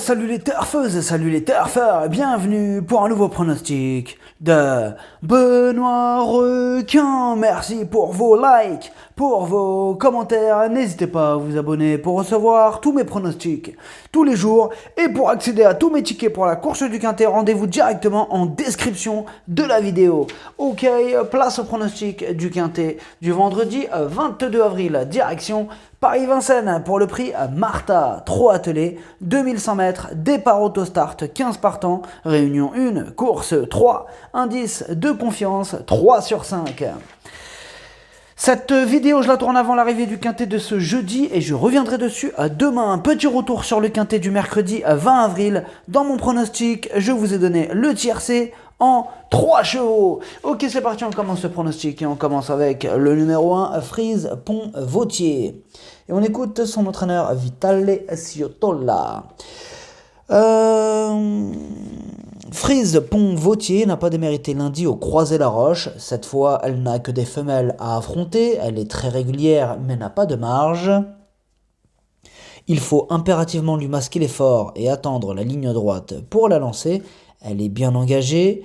Salut les turfeuses, salut les turfeurs, bienvenue pour un nouveau pronostic de Benoît Requin. Merci pour vos likes, pour vos commentaires. N'hésitez pas à vous abonner pour recevoir tous mes pronostics tous les jours. Et pour accéder à tous mes tickets pour la course du Quintet, rendez-vous directement en description de la vidéo. Ok, place au pronostic du Quintet du vendredi 22 avril, direction Paris-Vincennes pour le prix Martha, trop attelé, 2100 mètres, départ auto-start, 15 partants, réunion 1, course 3, indice de confiance 3 sur 5. Cette vidéo, je la tourne avant l'arrivée du Quintet de ce jeudi et je reviendrai dessus demain. Un petit retour sur le Quintet du mercredi 20 avril. Dans mon pronostic, je vous ai donné le tiercé en 3 chevaux. Ok, c'est parti, on commence ce pronostic et on commence avec le numéro 1, Frise Pont-Vautier. Et on écoute son entraîneur Vitale Ciotola. Frise Pont-Vautier n'a pas démérité lundi au Croisé-la-Roche. Cette fois, elle n'a que des femelles à affronter. Elle est très régulière mais n'a pas de marge. Il faut impérativement lui masquer l'effort et attendre la ligne droite pour la lancer. Elle est bien engagée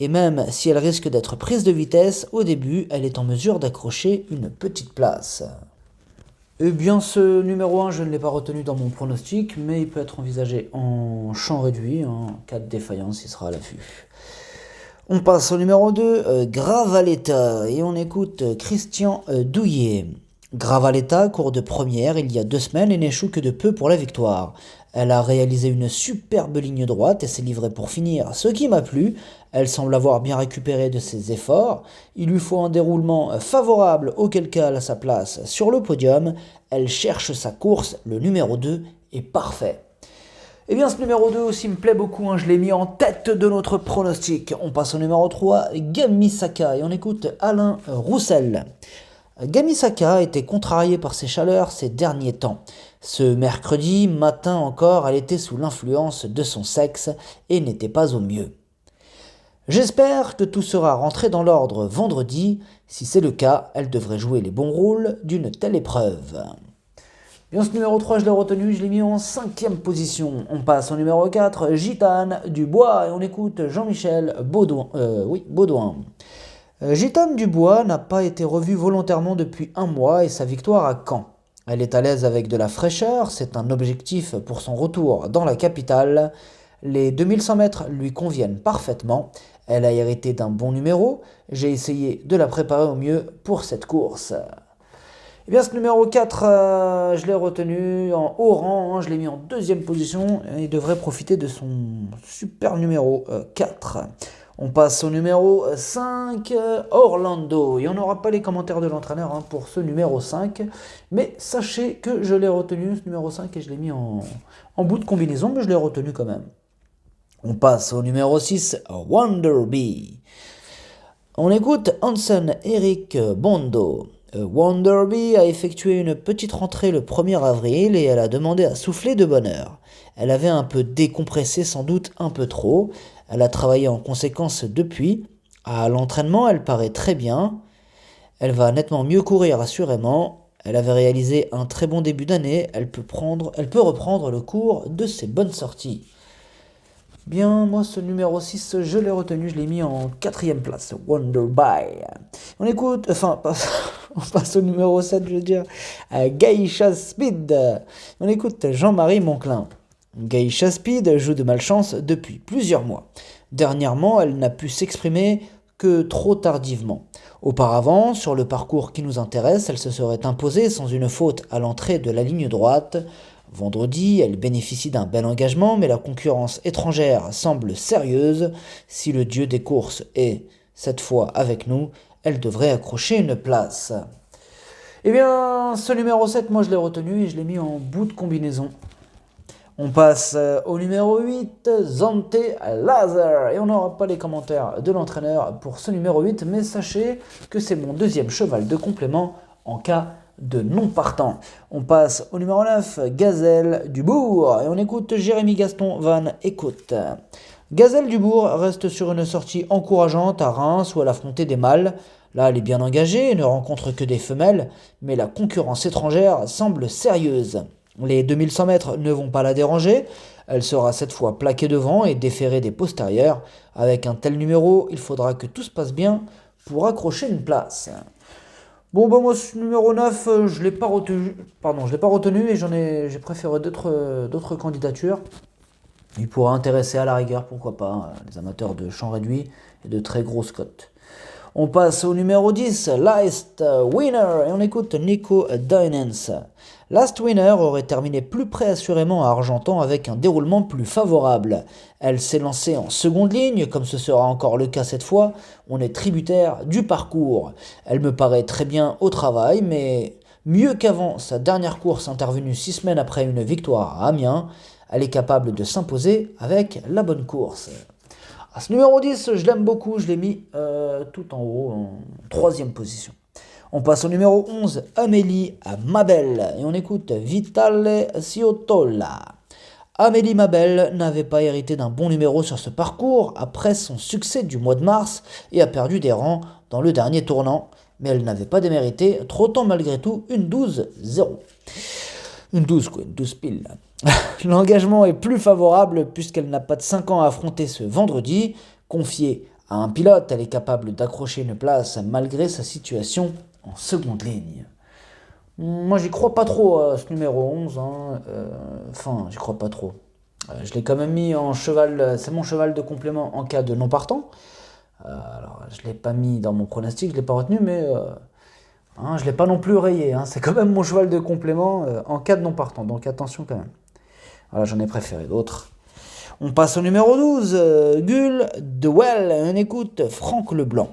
et même si elle risque d'être prise de vitesse, au début, elle est en mesure d'accrocher une petite place. Eh bien, ce numéro 1, je ne l'ai pas retenu dans mon pronostic, mais il peut être envisagé en champ réduit. En cas de défaillance, il sera à l'affût. On passe au numéro 2, Gravaletta, et on écoute Christian Douillet. Gravaletta court de première il y a 2 semaines et n'échoue que de peu pour la victoire. Elle a réalisé une superbe ligne droite et s'est livrée pour finir, ce qui m'a plu. Elle semble avoir bien récupéré de ses efforts. Il lui faut un déroulement favorable, auquel cas elle a sa place sur le podium. Elle cherche sa course, le numéro 2 est parfait. Eh bien, ce numéro 2 aussi me plaît beaucoup, je l'ai mis en tête de notre pronostic. On passe au numéro 3, Gamisaka, et on écoute Alain Roussel. Gamisaka a été contrariée par ses chaleurs ces derniers temps. Ce mercredi matin encore, elle était sous l'influence de son sexe et n'était pas au mieux. J'espère que tout sera rentré dans l'ordre vendredi. Si c'est le cas, elle devrait jouer les bons rôles d'une telle épreuve. Bien, ce numéro 3, je l'ai retenu, je l'ai mis en 5e position. On passe au numéro 4, Gitane Dubois, et on écoute Jean-Michel Baudouin. Gitane Dubois n'a pas été revue volontairement depuis 1 mois et sa victoire à Caen. Elle est à l'aise avec de la fraîcheur, c'est un objectif pour son retour dans la capitale. Les 2100 mètres lui conviennent parfaitement. Elle a hérité d'un bon numéro. J'ai essayé de la préparer au mieux pour cette course. Eh bien, ce numéro 4, je l'ai retenu en haut rang. Je l'ai mis en 2e position et il devrait profiter de son super numéro 4. On passe au numéro 5, Orlando. Et on n'aura pas les commentaires de l'entraîneur pour ce numéro 5. Mais sachez que je l'ai retenu, ce numéro 5, et je l'ai mis en bout de combinaison, mais je l'ai retenu quand même. On passe au numéro 6, Wonder Bee. On écoute Hansen Eric Bondo. Wonder Bee a effectué une petite rentrée le 1er avril et elle a demandé à souffler de bonne heure. Elle avait un peu décompressé, sans doute un peu trop. Elle a travaillé en conséquence depuis. À l'entraînement, elle paraît très bien. Elle va nettement mieux courir, assurément. Elle avait réalisé un très bon début d'année. Elle peut reprendre le cours de ses bonnes sorties. Bien, moi, ce numéro 6, je l'ai retenu, je l'ai mis en 4e place, Wonder Bee. On passe au numéro 7, je veux dire, Geisha Speed. On écoute Jean-Marie Monclin. Geisha Speed joue de malchance depuis plusieurs mois. Dernièrement, elle n'a pu s'exprimer que trop tardivement. Auparavant, sur le parcours qui nous intéresse, elle se serait imposée sans une faute à l'entrée de la ligne droite. Vendredi, elle bénéficie d'un bel engagement, mais la concurrence étrangère semble sérieuse. Si le dieu des courses est, cette fois, avec nous, elle devrait accrocher une place. Eh bien, ce numéro 7, moi je l'ai retenu et je l'ai mis en bout de combinaison. On passe au numéro 8, Zante Lazar. Et on n'aura pas les commentaires de l'entraîneur pour ce numéro 8, mais sachez que c'est mon 2e cheval de complément en cas de non partant. On passe au numéro 9, Gazelle du Bourg, et on écoute Jérémy Gaston Van Écoute. Gazelle du Bourg reste sur une sortie encourageante à Reims où elle affrontait des mâles. Là, elle est bien engagée et ne rencontre que des femelles, mais la concurrence étrangère semble sérieuse. Les 2100 mètres ne vont pas la déranger. Elle sera cette fois plaquée devant et déférée des postérieurs. Avec un tel numéro, il faudra que tout se passe bien pour accrocher une place. Bon, bah moi, ce numéro 9, je l'ai pas retenu. Pardon, je l'ai pas retenu et j'ai préféré d'autres candidatures. Il pourra intéresser à la rigueur, pourquoi pas, les amateurs de champ réduit et de très grosses cotes. On passe au numéro 10, Last Winner, et on écoute Nico Dynens. Last Winner aurait terminé plus préassurément à Argentan avec un déroulement plus favorable. Elle s'est lancée en seconde ligne, comme ce sera encore le cas cette fois. On est tributaire du parcours. Elle me paraît très bien au travail, mais mieux qu'avant sa dernière course intervenue 6 semaines après une victoire à Amiens, elle est capable de s'imposer avec la bonne course. Ce numéro 10, je l'aime beaucoup, je l'ai mis tout en haut, en 3e position. On passe au numéro 11, Amélie Mabel, et on écoute Vitale Ciotola. Amélie Mabel n'avait pas hérité d'un bon numéro sur ce parcours après son succès du mois de mars et a perdu des rangs dans le dernier tournant, mais elle n'avait pas démérité, trottant malgré tout une 12-0. Une 12 pile. L'engagement est plus favorable puisqu'elle n'a pas de 5 ans à affronter ce vendredi. Confiée à un pilote, elle est capable d'accrocher une place malgré sa situation en seconde ligne. Moi, j'y crois pas trop à ce numéro 11. J'y crois pas trop. Je l'ai quand même mis en cheval. C'est mon cheval de complément en cas de non partant. Alors, je l'ai pas mis dans mon pronostic, je l'ai pas retenu, mais je l'ai pas non plus rayé. C'est quand même mon cheval de complément en cas de non partant. Donc attention quand même. Voilà, j'en ai préféré d'autres. On passe au numéro 12, Gull de Well. On écoute Franck Leblanc.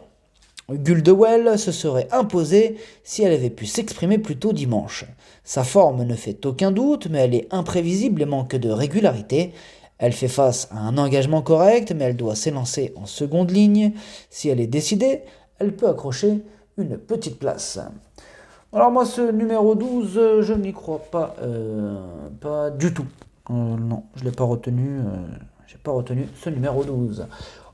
Gull de Well se serait imposée si elle avait pu s'exprimer plus tôt dimanche. Sa forme ne fait aucun doute, mais elle est imprévisible et manque de régularité. Elle fait face à un engagement correct, mais elle doit s'élancer en seconde ligne. Si elle est décidée, elle peut accrocher une petite place. Alors moi, ce numéro 12, je n'y crois pas du tout. Non, je ne l'ai pas retenu. J'ai pas retenu ce numéro 12.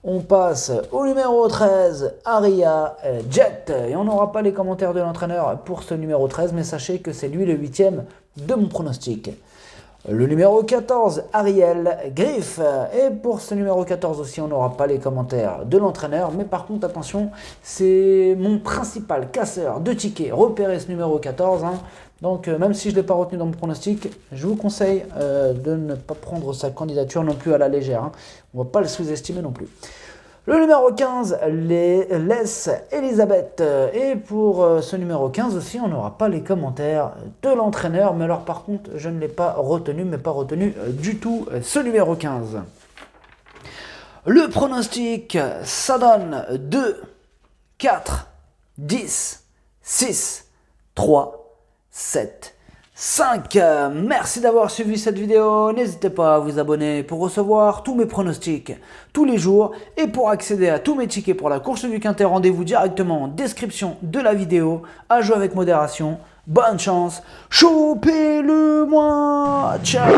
On passe au numéro 13, Aria Jet. Et on n'aura pas les commentaires de l'entraîneur pour ce numéro 13, mais sachez que c'est lui le 8e de mon pronostic. Le numéro 14, Ariel Griff. Et pour ce numéro 14 aussi, on n'aura pas les commentaires de l'entraîneur. Mais par contre, attention, c'est mon principal casseur de tickets repéré ce numéro 14. Donc, même si je ne l'ai pas retenu dans mon pronostic, je vous conseille de ne pas prendre sa candidature non plus à la légère. On ne va pas le sous-estimer non plus. Le numéro 15, Les Elisabeth. Et pour ce numéro 15 aussi, on n'aura pas les commentaires de l'entraîneur. Mais alors par contre, je ne l'ai pas retenu, du tout ce numéro 15. Le pronostic, ça donne 2, 4, 10, 6, 3, 7, 5. Merci d'avoir suivi cette vidéo. N'hésitez pas à vous abonner pour recevoir tous mes pronostics tous les jours. Et pour accéder à tous mes tickets pour la course du Quintet, rendez-vous directement en description de la vidéo. À jouer avec modération. Bonne chance. Chopez-le-moi. Ciao.